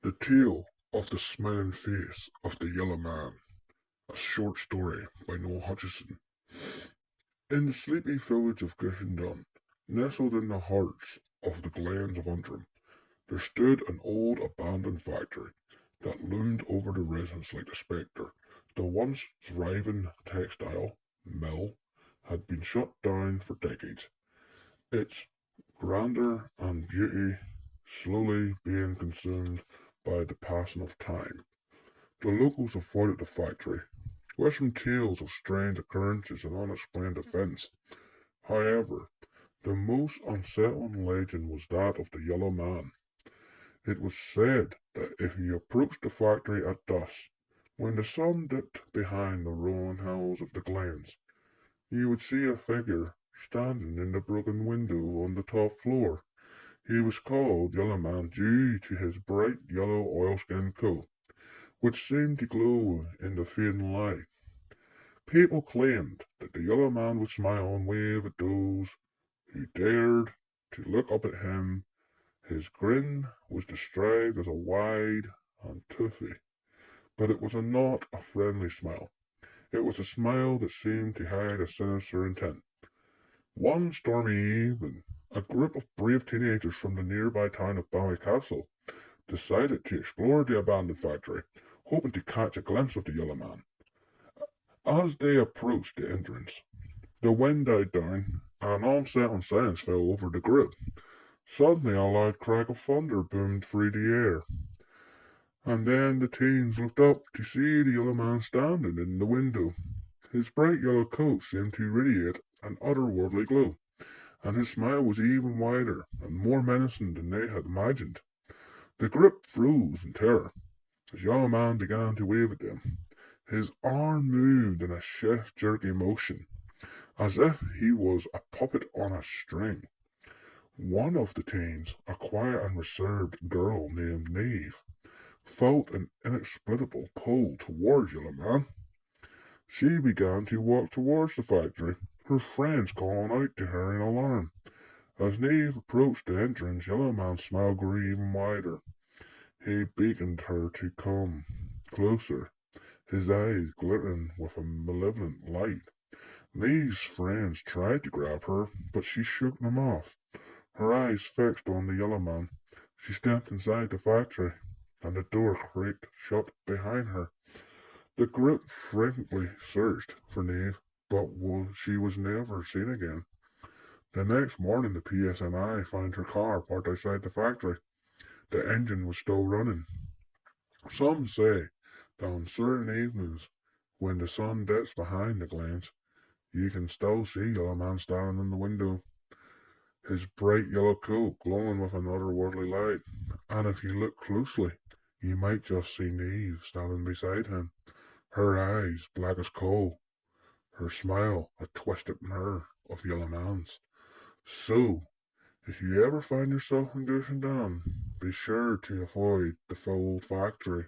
The Tale of the Smiling Face of the Yellow Man, a short story by Noel Hutchison. In the sleepy village of Grishendon, nestled in the hearts of the glens of Undrum, there stood an old abandoned factory that loomed over the residents like a spectre. The once thriving textile mill had been shut down for decades, its grandeur and beauty slowly being consumed by the passing of time. The locals avoided the factory, whispering tales of strange occurrences and unexplained events. However, the most unsettling legend was that of the Yellow Man. It was said that if you approached the factory at dusk, when the sun dipped behind the rolling hills of the glens, you would see a figure standing in the broken window on the top floor. He was called Yellow Man due to his bright yellow oilskin coat, which seemed to glow in the fading light. People claimed that the Yellow Man would smile and wave at those who dared to look up at him. His grin was described as a wide and toothy, but it was not a friendly smile. It was a smile that seemed to hide a sinister intent. One stormy evening, a group of brave teenagers from the nearby town of Ballycastle decided to explore the abandoned factory, hoping to catch a glimpse of the Yellow Man. As they approached the entrance, the wind died down, and an unsettling silence fell over the group. Suddenly a loud crack of thunder boomed through the air, and then the teens looked up to see the Yellow Man standing in the window. His bright yellow coat seemed to radiate an otherworldly glow, and his smile was even wider and more menacing than they had imagined. The group froze in terror as Yellow Man began to wave at them. His arm moved in a swift, jerky motion, as if he was a puppet on a string. One of the teens, a quiet and reserved girl named Neve, felt an inexplicable pull towards Yellow Man. She began to walk towards the factory, her friends calling out to her in alarm. As Neve approached the entrance, Yellow Man's smile grew even wider. He beckoned her to come closer, his eyes glittering with a malevolent light. Neve's friends tried to grab her, but she shook them off. Her eyes fixed on the Yellow Man, she stepped inside the factory, and the door creaked shut behind her. The group frantically searched for Neve, but she was never seen again. The next morning, the PSNI found her car parked outside the factory. The engine was still running. Some say that on certain evenings, when the sun dips behind the glens, you can still see Yellow Man standing in the window, his bright yellow coat glowing with an otherworldly light. And if you look closely, you might just see Neve standing beside him, her eyes black as coal, her smile a twisted mirror of Yellow Man's. So, if you ever find yourself in Gushendam, be sure to avoid the old factory,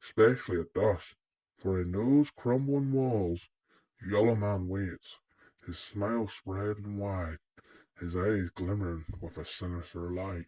especially at dusk, for in those crumbling walls, Yellow Man waits, his smile spreading wide, his eyes glimmering with a sinister light.